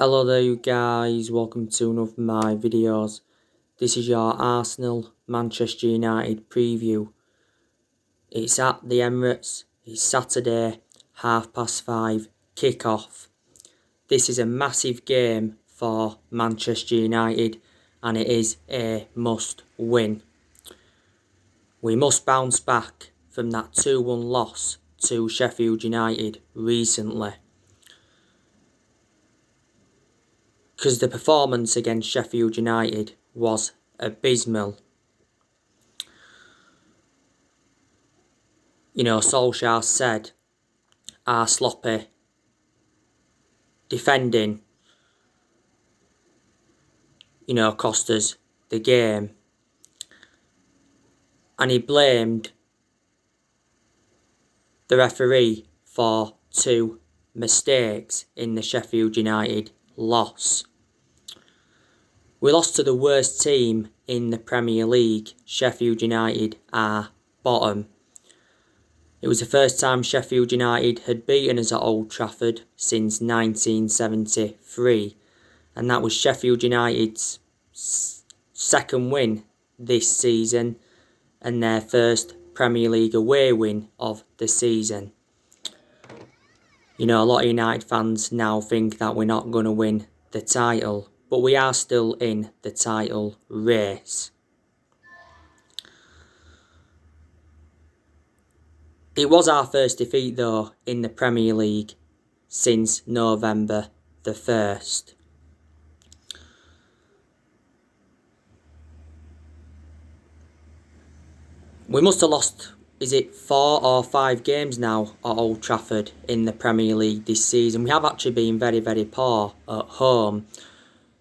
Hello there you guys, welcome to one of my videos. This is your Arsenal Manchester United preview. It's at the Emirates, it's Saturday, 5:30, kick-off. This is a massive game for Manchester United and it is a must win. We must bounce back from that 2-1 loss to Sheffield United recently. Because the performance against Sheffield United was abysmal. You know, Solskjaer said our sloppy defending, cost us the game. And he blamed the referee for 2 mistakes in the Sheffield United loss. We lost to the worst team in the Premier League. Sheffield United are bottom. It was the first time Sheffield United had beaten us at Old Trafford since 1973. And that was Sheffield United's second win this season and their first Premier League away win of the season. You know, a lot of United fans now think that we're not going to win the title, but we are still in the title race. It was our first defeat though in the Premier League since November the 1st. We must have lost, is it 4 or 5 games now at Old Trafford in the Premier League this season. We have actually been very, very poor at home.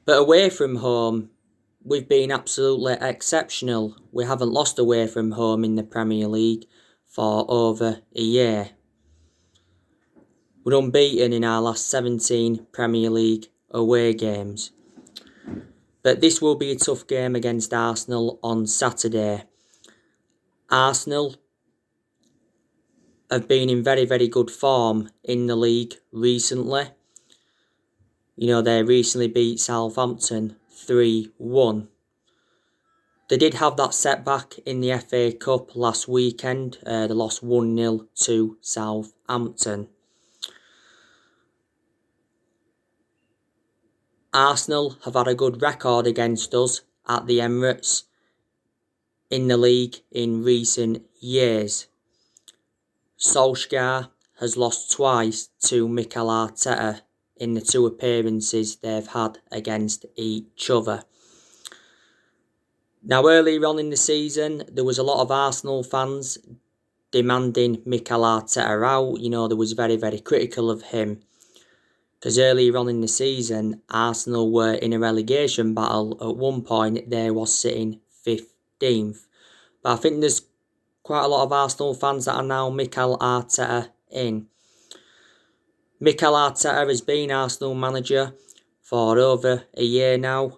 But away from home, we've been absolutely exceptional. We haven't lost away from home in the Premier League for over a year. We're unbeaten in our last 17 Premier League away games. But this will be a tough game against Arsenal on Saturday. Arsenal have been in very, very good form in the league recently. You know, they recently beat Southampton 3-1. They did have that setback in the FA Cup last weekend. They lost 1-0 to Southampton. Arsenal have had a good record against us at the Emirates in the league in recent years. Solskjaer has lost twice to Mikel Arteta in the 2 appearances they've had against each other. Now, earlier on in the season, there was a lot of Arsenal fans demanding Mikel Arteta out. You know, there was very, very critical of him. Because earlier on in the season, Arsenal were in a relegation battle. At one point, they was sitting 15th. But I think there's quite a lot of Arsenal fans that are now Mikel Arteta in. Mikel Arteta has been Arsenal manager for over a year now.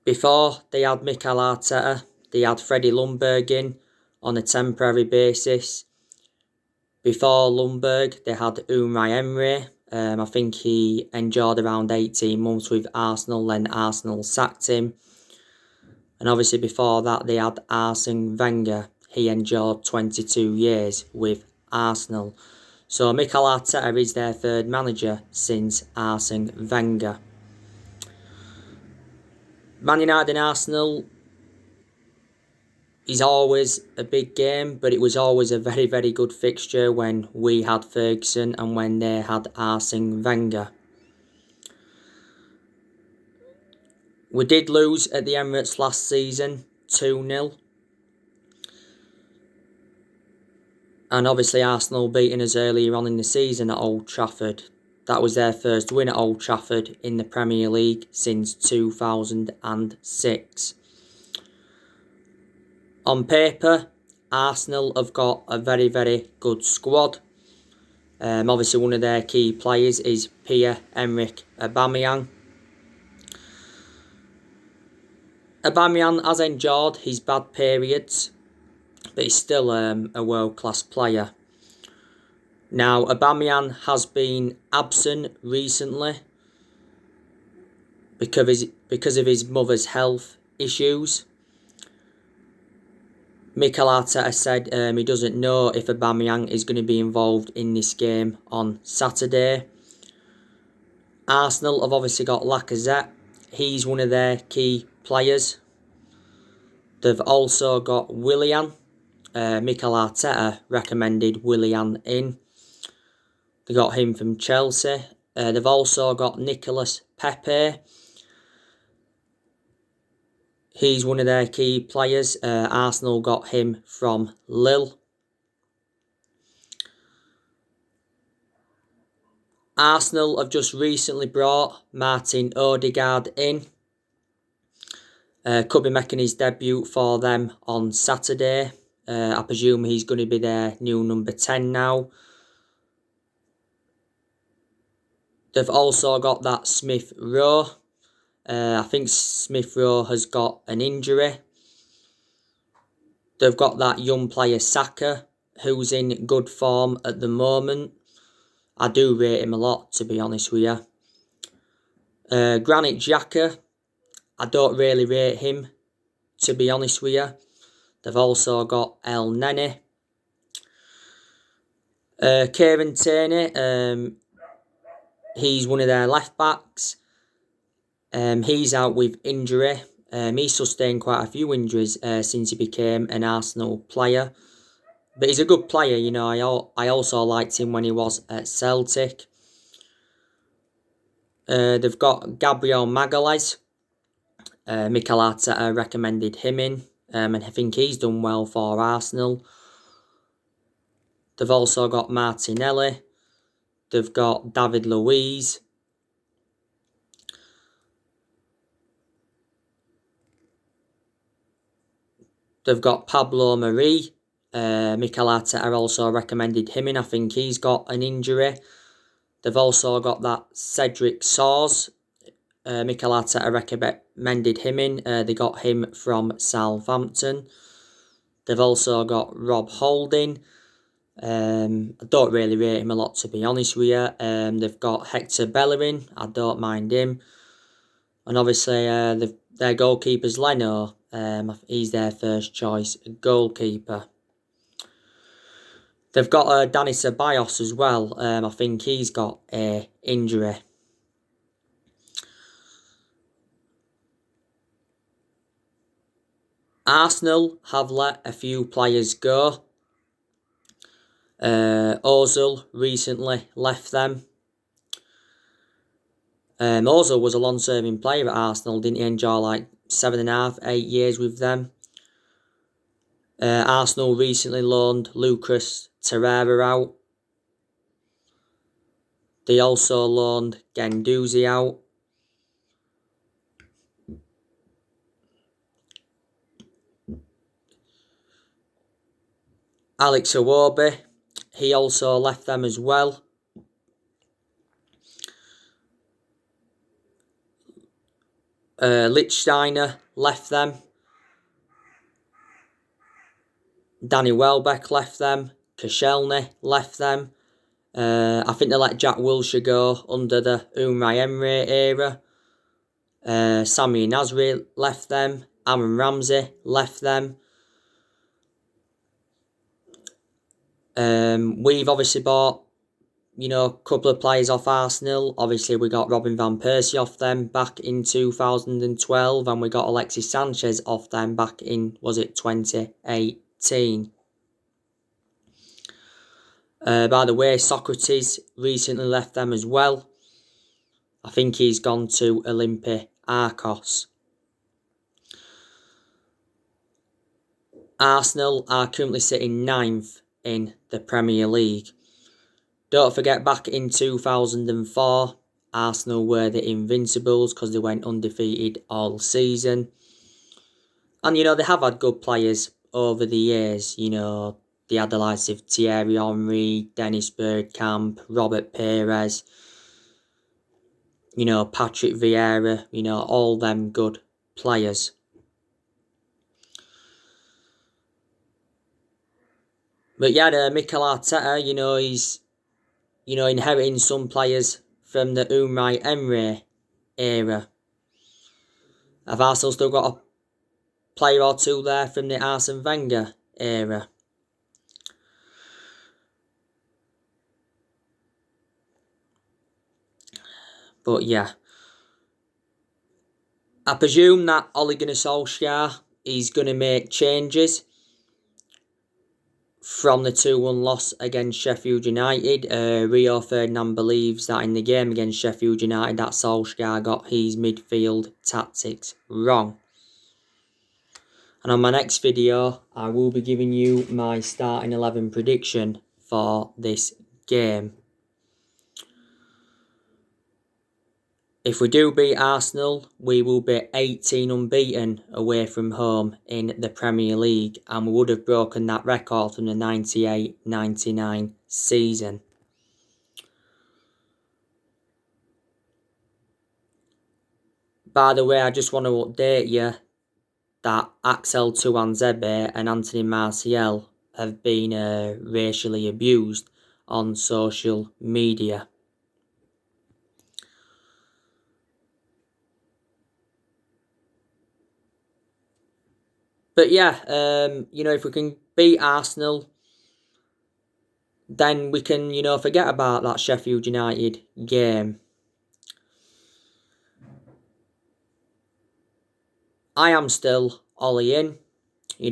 Before they had Mikel Arteta, they had Freddie Ljungberg in on a temporary basis. Before Ljungberg, they had Unai Emery. I think he endured around 18 months with Arsenal, then Arsenal sacked him. And obviously before that, they had Arsene Wenger. He endured 22 years with Arsenal. So Mikel Arteta is their 3rd manager since Arsene Wenger. Man United and Arsenal is always a big game, but it was always a very, very good fixture when we had Ferguson and when they had Arsene Wenger. We did lose at the Emirates last season, 2-0. And obviously Arsenal beating us earlier on in the season at Old Trafford. That was their first win at Old Trafford in the Premier League since 2006. On paper, Arsenal have got a very, very good squad. Obviously, one of their key players is Pierre-Emerick Aubameyang. Aubameyang has endured his bad periods, but he's still a world-class player. Now, Aubameyang has been absent recently because of his mother's health issues. Mikel Arteta said he doesn't know if Aubameyang is going to be involved in this game on Saturday. Arsenal have obviously got Lacazette. He's one of their key players. They've also got Willian. Mikel Arteta recommended Willian in. They got him from Chelsea. They've also got Nicolas Pepe. He's one of their key players. Arsenal got him from Lille. Arsenal have just recently brought Martin Odegaard in. Could be making his debut for them on Saturday. I presume he's going to be their new number 10 now. They've also got that Smith Rowe. I think Smith Rowe has got an injury. They've got that young player Saka, who's in good form at the moment. I do rate him a lot, to be honest with you. Granit Xhaka, I don't really rate him, to be honest with you. They've also got El Nene. Kieran Tierney, he's one of their left backs. He's out with injury. He's sustained quite a few injuries since he became an Arsenal player. But he's a good player, you know. I also liked him when he was at Celtic. They've got Gabriel Magalhaes. Mikel Arteta recommended him in. And I think he's done well for Arsenal. They've also got Martinelli. They've got David Luiz. They've got Pablo Mari. Mikel Arteta also recommended him in. I think he's got an injury. They've also got that Cedric Soares. Mikel Arteta recommended him in. They got him from Southampton. They've also got Rob Holding. I don't really rate him a lot, to be honest with you. They've got Hector Bellerin. I don't mind him. And obviously, their goalkeeper's Leno. He's their first choice goalkeeper. They've got Dani Ceballos as well. I think he's got an injury. Arsenal have let a few players go. Ozil recently left them. Ozil was a long-serving player at Arsenal. Didn't he enjoy like 7.5, 8 years with them? Arsenal recently loaned Lucas Torreira out. They also loaned Guendouzi out. Alex Iwobi, he also left them as well. Lichtsteiner left them. Danny Welbeck left them. Koscielny left them. I think they let Jack Wilshere go under the Unai Emery era. Sami Nasri left them. Aaron Ramsey left them. We've obviously bought, a couple of players off Arsenal. Obviously, we got Robin Van Persie off them back in 2012, and we got Alexis Sanchez off them back in, 2018. By the way, Socrates recently left them as well. I think he's gone to Olympiacos. Arsenal are currently sitting 9th in the Premier League. Don't forget, back in 2004, Arsenal were the Invincibles because they went undefeated all season. And, they have had good players over the years. They had the likes of Thierry Henry, Dennis Bergkamp, Robert Pires, Patrick Vieira, all them good players. But yeah, Mikel Arteta, inheriting some players from the Unai Emery era. Have Arsenal still got a player or two there from the Arsene Wenger era? But yeah, I presume that Ole Gunnar Solskjaer is going to make changes from the 2-1 loss against Sheffield United. Rio Ferdinand believes that in the game against Sheffield United that Solskjaer got his midfield tactics wrong. And on my next video, I will be giving you my starting 11 prediction for this game. If we do beat Arsenal, we will be 18 unbeaten away from home in the Premier League, and we would have broken that record from the 98-99 season. By the way, I just want to update you that Axel Tuanzebe and Anthony Martial have been racially abused on social media. But yeah, if we can beat Arsenal, then we can, forget about that Sheffield United game. I am still Ollie in.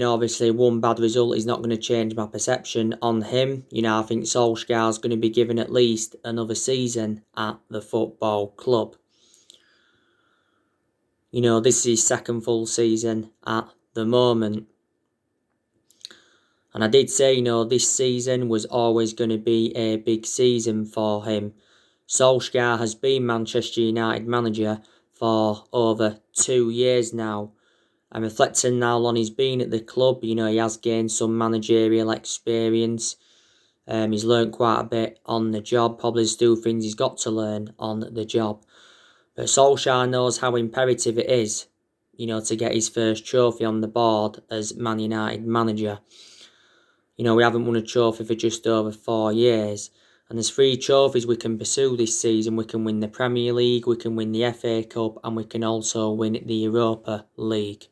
Obviously one bad result is not going to change my perception on him. I think Solskjaer's going to be given at least another season at the football club. This is his second full season at the moment. And I did say, this season was always going to be a big season for him. Solskjaer has been Manchester United manager for over 2 years now. And reflecting now on he's been at the club, he has gained some managerial experience. He's learnt quite a bit on the job. Probably still things he's got to learn on the job. But Solskjaer knows how imperative it is, to get his first trophy on the board as Man United manager. We haven't won a trophy for just over 4 years. And there's 3 trophies we can pursue this season. We can win the Premier League, we can win the FA Cup, and we can also win the Europa League.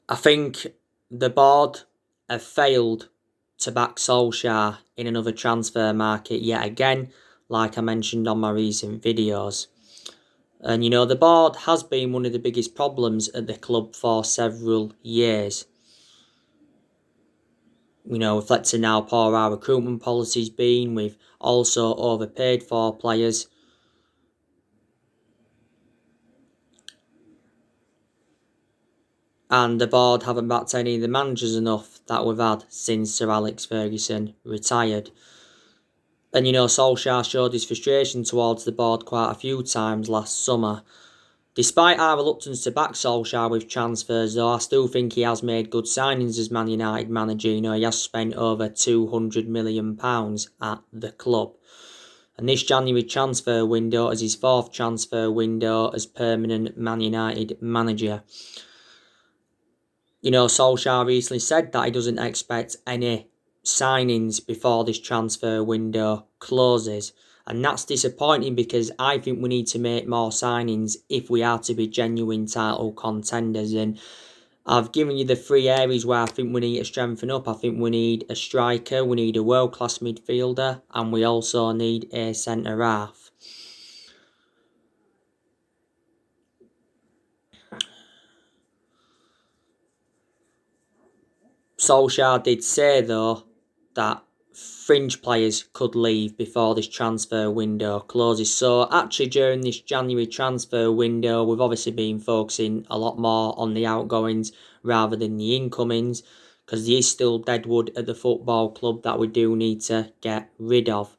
I think the board have failed to back Solskjaer in another transfer market yet again, like I mentioned on my recent videos. And the board has been one of the biggest problems at the club for several years. Reflecting how poor our recruitment policy's been, we've also overpaid for players. And the board haven't backed any of the managers enough that we've had since Sir Alex Ferguson retired. And Solskjaer showed his frustration towards the board quite a few times last summer. Despite our reluctance to back Solskjaer with transfers though, I still think he has made good signings as Man United manager. He has spent over £200 million at the club. And this January transfer window is his 4th transfer window as permanent Man United manager. Solskjaer recently said that he doesn't expect any signings before this transfer window closes. And that's disappointing because I think we need to make more signings if we are to be genuine title contenders. And I've given you the 3 areas where I think we need to strengthen up. I think we need a striker, we need a world-class midfielder, and we also need a centre-half. Solskjaer did say, though, that fringe players could leave before this transfer window closes. So actually during this January transfer window, we've obviously been focusing a lot more on the outgoings rather than the incomings, because there is still deadwood at the football club that we do need to get rid of.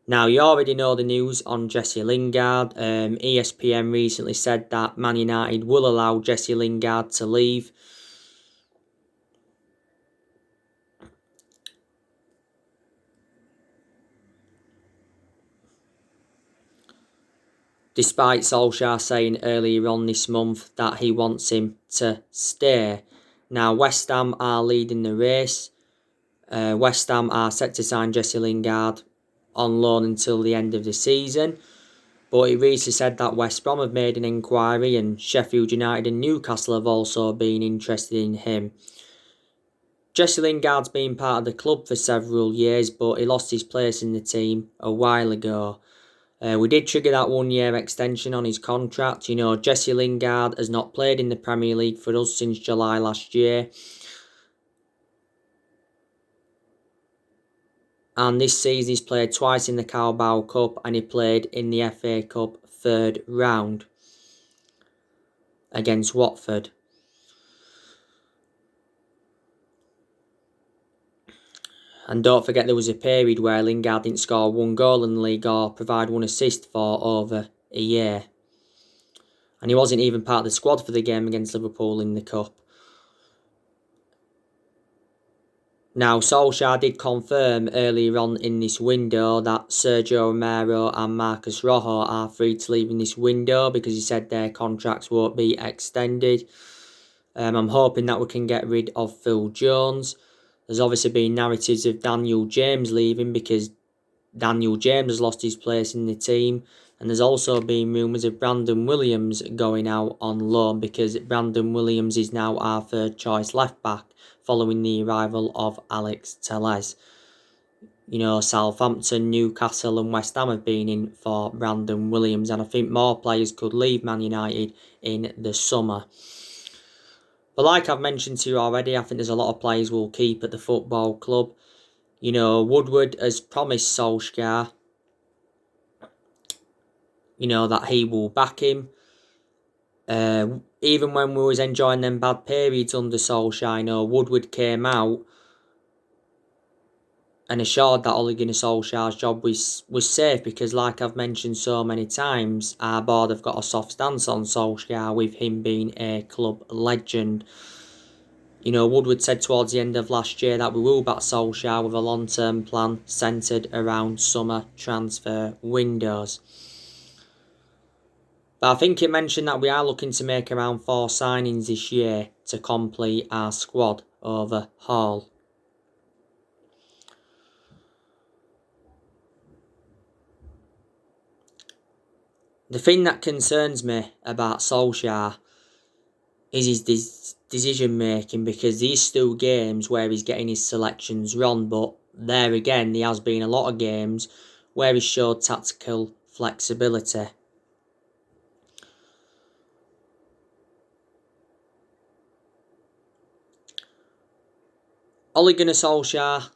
Now, you already know the news on Jesse Lingard. ESPN recently said that Man United will allow Jesse Lingard to leave. Despite Solskjaer saying earlier on this month that he wants him to stay. Now, West Ham are leading the race. West Ham are set to sign Jesse Lingard on loan until the end of the season. But it recently said that West Brom have made an inquiry, and Sheffield United and Newcastle have also been interested in him. Jesse Lingard's been part of the club for several years, but he lost his place in the team a while ago. We did trigger that 1-year extension on his contract. Jesse Lingard has not played in the Premier League for us since July last year. And this season he's played twice in the Carabao Cup, and he played in the FA Cup third round against Watford. And don't forget, there was a period where Lingard didn't score one goal in the league or provide one assist for over a year. And he wasn't even part of the squad for the game against Liverpool in the Cup. Now, Solskjaer did confirm earlier on in this window that Sergio Romero and Marcus Rojo are free to leave in this window because he said their contracts won't be extended. I'm hoping that we can get rid of Phil Jones. There's obviously been narratives of Daniel James leaving because Daniel James has lost his place in the team. And there's also been rumours of Brandon Williams going out on loan because Brandon Williams is now our third choice left back following the arrival of Alex Telles. Southampton, Newcastle and West Ham have been in for Brandon Williams, and I think more players could leave Man United in the summer. But like I've mentioned to you already, I think there's a lot of players we'll keep at the football club. Woodward has promised Solskjaer, that he will back him. Even when we was enjoying them bad periods under Solskjaer, Woodward came out and assured that Ole Gunnar Solskjaer's job was safe because, like I've mentioned so many times, our board have got a soft stance on Solskjaer with him being a club legend. Woodward said towards the end of last year that we will back Solskjaer with a long-term plan centred around summer transfer windows. But I think he mentioned that we are looking to make around 4 signings this year to complete our squad overhaul. The thing that concerns me about Solskjaer is his decision making, because there's still games where he's getting his selections wrong, but there again there has been a lot of games where he's showed tactical flexibility. Ole Gunnar Solskjaer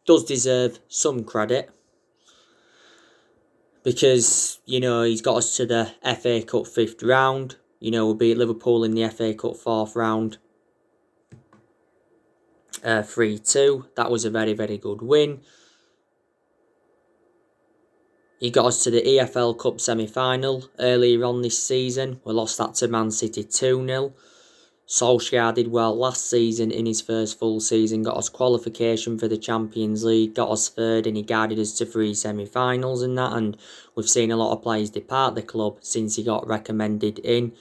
does deserve some credit because, he's got us to the FA Cup 5th round. We beat Liverpool in the FA Cup 4th round 3-2. That was a very, very good win. He got us to the EFL Cup semi-final earlier on this season. We lost that to Man City 2-0. Solskjaer did well last season in his first full season, got us qualification for the Champions League, got us third, and he guided us to 3 semi-finals and that, and we've seen a lot of players depart the club since he got recommended in.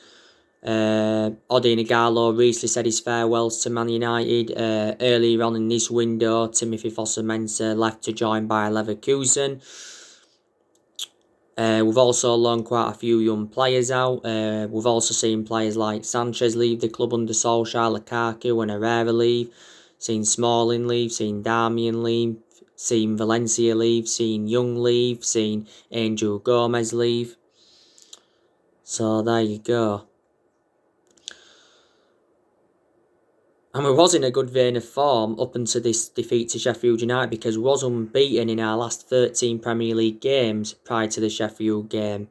Odion Ighalo recently said his farewells to Man United. Earlier on in this window, Timothy Fosu-Mensah left to join Bayer Leverkusen. We've also loaned quite a few young players out. We've also seen players like Sanchez leave the club under Solskjaer, Lukaku and Herrera leave. Seen Smalling leave, seen Darmian leave, seen Valencia leave, seen Young leave, seen Angel Gomez leave. So there you go. And we was in a good vein of form up until this defeat to Sheffield United, because we was unbeaten in our last 13 Premier League games prior to the Sheffield game.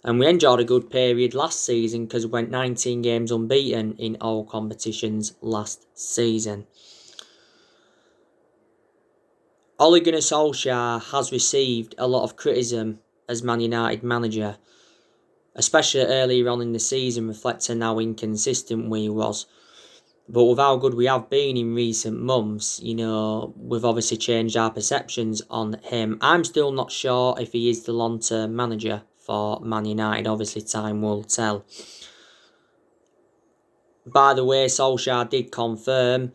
And we enjoyed a good period last season because we went 19 games unbeaten in all competitions last season. Ole Gunnar Solskjaer has received a lot of criticism as Man United manager, especially earlier on in the season, reflecting how inconsistent we was. But with how good we have been in recent months, we've obviously changed our perceptions on him. I'm still not sure if he is the long-term manager for Man United. Obviously, time will tell. By the way, Solskjaer did confirm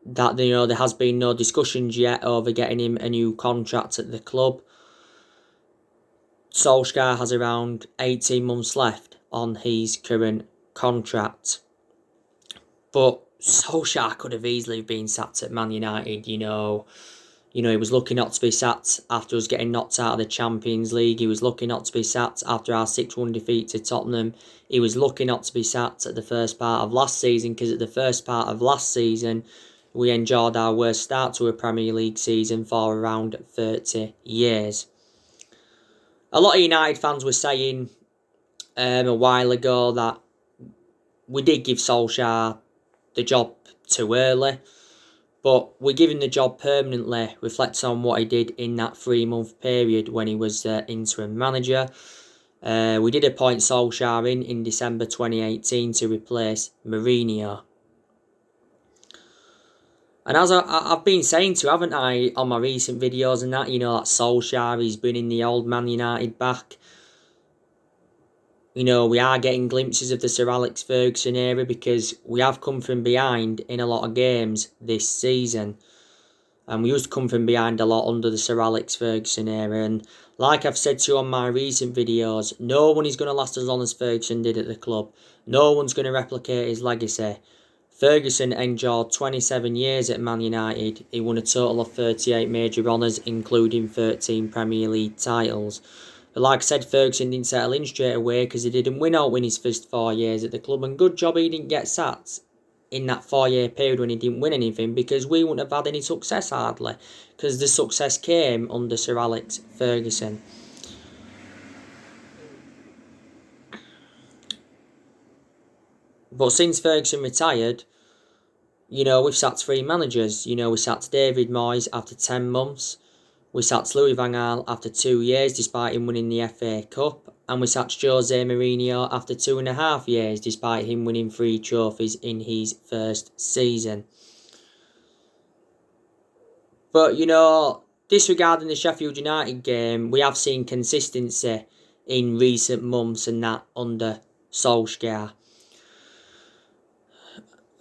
that there has been no discussions yet over getting him a new contract at the club. Solskjaer has around 18 months left on his current contract. But Solskjaer could have easily been sacked at Man United, he was lucky not to be sacked after us getting knocked out of the Champions League. He was lucky not to be sacked after our 6-1 defeat to Tottenham. He was lucky not to be sacked at the first part of last season, because at the first part of last season, we enjoyed our worst start to a Premier League season for around 30 years. A lot of United fans were saying a while ago that we did give Solskjaer the job too early, but we're giving the job permanently, reflecting on what he did in that 3-month period when he was interim manager. We did appoint Solskjaer in December 2018 to replace Mourinho. And as I've been saying to you, haven't I, on my recent videos and that, that Solskjaer, he's been in the old Man United back. We are getting glimpses of the Sir Alex Ferguson era, because we have come from behind in a lot of games this season. And we used to come from behind a lot under the Sir Alex Ferguson era. And like I've said to you on my recent videos, no one is going to last as long as Ferguson did at the club. No one's going to replicate his legacy. Ferguson endured 27 years at Man United. He won a total of 38 major honours, including 13 Premier League titles. But like I said, Ferguson didn't settle in straight away, because he didn't win out in his first 4 years at the club. And good job he didn't get sacked in that 4-year period when he didn't win anything, because we wouldn't have had any success hardly, because the success came under Sir Alex Ferguson. But since Ferguson retired, we've sacked 3 managers. We sacked David Moyes after 10 months. We sacked Louis van Gaal after 2 years, despite him winning the FA Cup. And we sacked Jose Mourinho after 2.5 years, despite him winning 3 trophies in his first season. But, disregarding the Sheffield United game, we have seen consistency in recent months, and that under Solskjaer.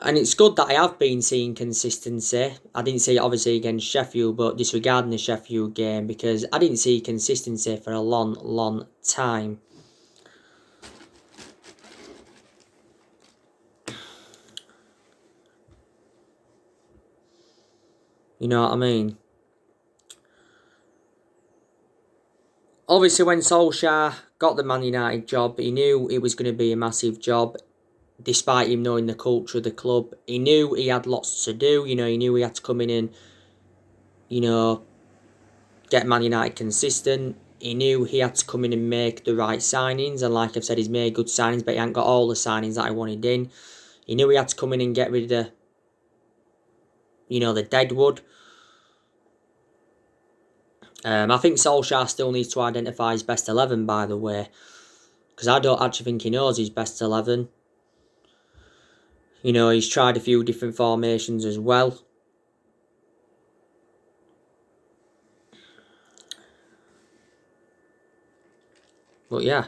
And it's good that I have been seeing consistency. I didn't see it obviously against Sheffield, but disregarding the Sheffield game, because I didn't see consistency for a long, long time. You know what I mean? Obviously, when Solskjaer got the Man United job, he knew it was going to be a massive job. Despite him knowing the culture of the club, he knew he had lots to do. He knew he had to come in and, get Man United consistent. He knew he had to come in and make the right signings. And like I've said, he's made good signings, but he ain't got all the signings that I wanted in. He knew he had to come in and get rid of the deadwood. I think Solskjaer still needs to identify his best 11, by the way. Because I don't actually think he knows his best 11. He's tried a few different formations as well. But yeah.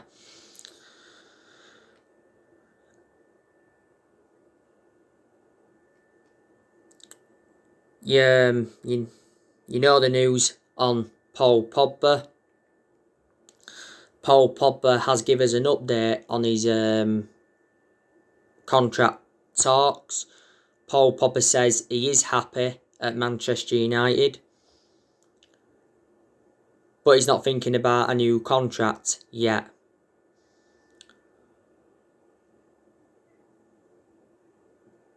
You know the news on Paul Pogba. Paul Pogba has given us an update on his contract talks. Paul Pogba says he is happy at Manchester United, but he's not thinking about a new contract yet.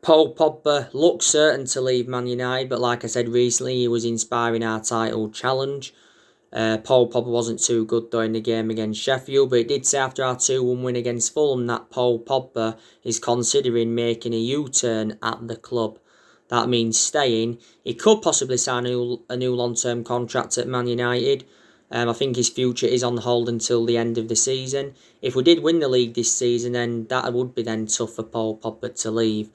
Paul Pogba looks certain to leave Man United, but like I said recently, he was inspiring our title challenge. Paul Pogba wasn't too good though in the game against Sheffield, but it did say after our 2-1 win against Fulham that Paul Pogba is considering making a U-turn at the club. That means staying. He could possibly sign a new long-term contract at Man United. I think his future is on hold until the end of the season. If we did win the league this season, then that would be then tough for Paul Pogba to leave.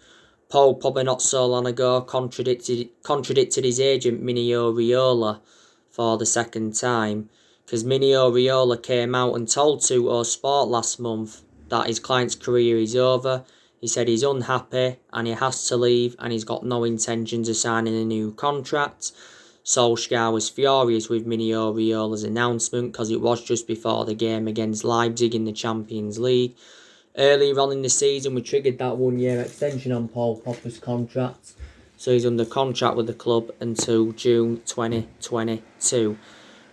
Paul Pogba not so long ago contradicted his agent Mino Raiola for the second time, because Mino Raiola came out and told 2 Sport last month that his client's career is over. He said he's unhappy and he has to leave and he's got no intentions of signing a new contract. Solskjaer was furious with Mino Raiola's announcement because it was just before the game against Leipzig in the Champions League. Earlier on in the season, we triggered that 1-year extension on Paul Pogba's contract. So he's under contract with the club until June 2022.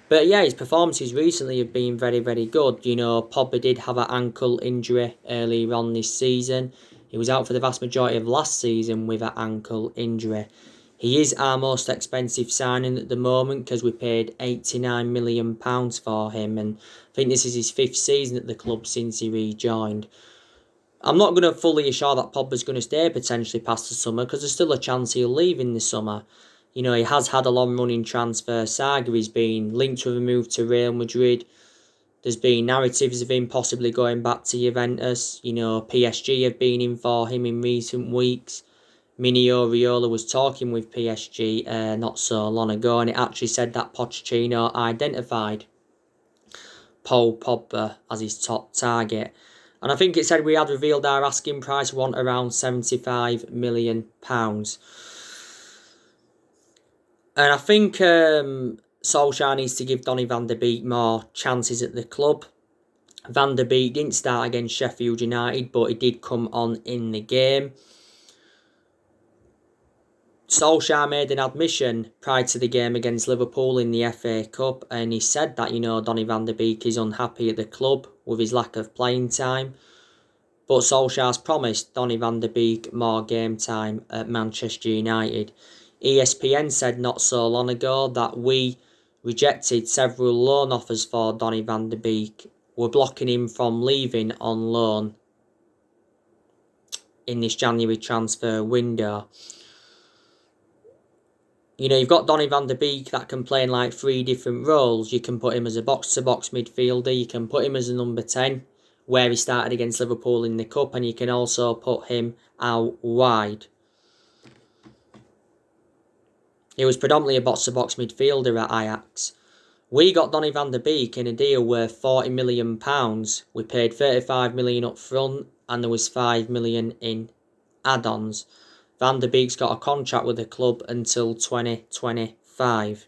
But yeah, his performances recently have been very, very good. You know, Pogba did have an ankle injury earlier on this season. He was out for the vast majority of last season with an ankle injury. He is our most expensive signing at the moment because we paid £89 million for him. And I think this is his 5th season at the club since he rejoined. I'm not going to fully assure that Pogba's going to stay potentially past the summer because there's still a chance he'll leave in the summer. You know, he has had a long-running transfer saga. He's been linked with a move to Real Madrid. There's been narratives of him possibly going back to Juventus. You know, PSG have been in for him in recent weeks. Mino Raiola was talking with PSG not so long ago, and it actually said that Pochettino identified Paul Pogba as his top target. And I think it said we had revealed our asking price, we want around £75 million. And I think Solskjaer needs to give Donny van der Beek more chances at the club. Van der Beek didn't start against Sheffield United, but he did come on in the game. Solskjaer made an admission prior to the game against Liverpool in the FA Cup, and he said that, you know, Donny van der Beek is unhappy at the club with his lack of playing time. But Solskjaer's promised Donny van der Beek more game time at Manchester United. ESPN said not so long ago that we rejected several loan offers for Donny van der Beek. We're blocking him from leaving on loan in this January transfer window. You know, you've got Donny van der Beek that can play in like 3 different roles. You can put him as a box-to-box midfielder. You can put him as a number 10, where he started against Liverpool in the Cup. And you can also put him out wide. He was predominantly a box-to-box midfielder at Ajax. We got Donny van der Beek in a deal worth £40 million. We paid £35 million up front and there was £5 million in add-ons. Van der Beek's got a contract with the club until 2025.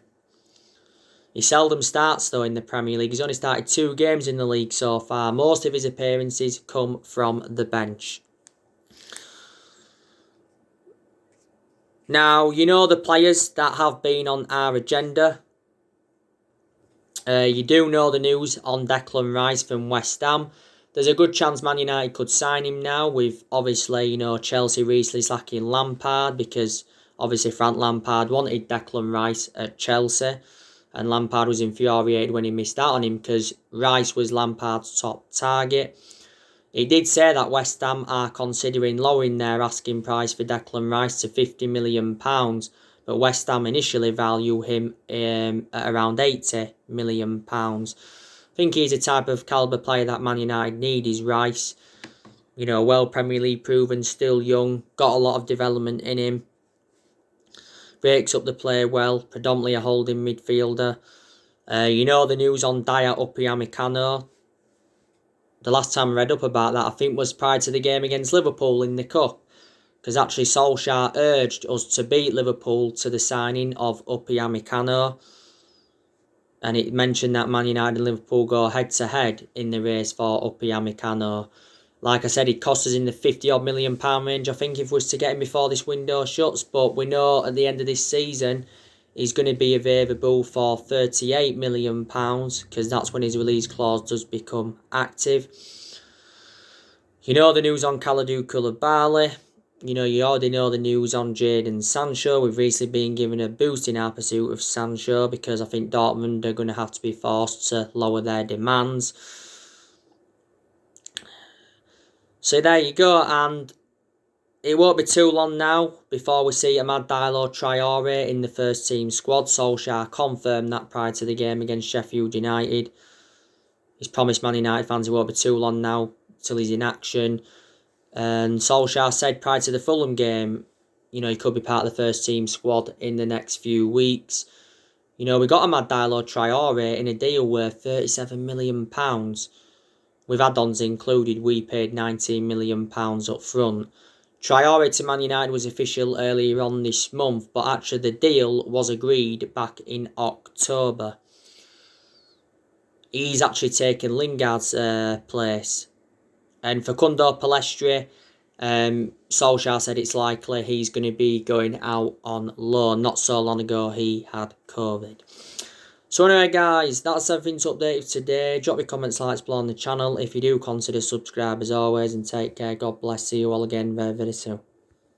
He seldom starts though in the Premier League. He's only started 2 games in the league so far. Most of his appearances come from the bench. Now, you know the players that have been on our agenda. You do know the news on Declan Rice from West Ham. There's a good chance Man United could sign him now with, obviously, you know, Chelsea recently sacking Lampard because, obviously, Frank Lampard wanted Declan Rice at Chelsea and Lampard was infuriated when he missed out on him because Rice was Lampard's top target. He did say that West Ham are considering lowering their asking price for Declan Rice to £50 million, but West Ham initially value him at around £80 million. I think he's a type of calibre player that Man United need is Rice. You know, well Premier League proven, still young, got a lot of development in him. Breaks up the play well, predominantly a holding midfielder. You know the news on Daya Upamecano. The last time I read up about that, I think was prior to the game against Liverpool in the Cup. Because actually Solskjaer urged us to beat Liverpool to the signing of Upamecano. And it mentioned that Man United and Liverpool go head-to-head in the race for Upamecano. Like I said, it cost us in the £50-odd million range, I think, if we was to get him before this window shuts. But we know at the end of this season, he's going to be available for £38 million because that's when his release clause does become active. You know the news on Kalidou Koulibaly. You know, you already know the news on Jadon Sancho. We've recently been given a boost in our pursuit of Sancho because I think Dortmund are going to have to be forced to lower their demands. So there you go, and it won't be too long now before we see Amad Diallo Traore in the first team squad. Solskjaer confirmed that prior to the game against Sheffield United. He's promised Man United fans it won't be too long now till he's in action. And Solskjaer said prior to the Fulham game, you know, he could be part of the first team squad in the next few weeks. You know, we got Amad Diallo Traore in a deal worth £37 million. with add-ons included. We paid £19 million up front. Traore to Man United was official earlier on this month, but actually the deal was agreed back in October. He's actually taken Lingard's place. And for Facundo Pellistri, Solskjaer said it's likely he's going to be going out on loan. Not so long ago he had COVID. So anyway guys, that's everything to update today. Drop your comments, likes below on the channel. If you do, consider subscribe as always, and take care. God bless. See you all again very, very soon.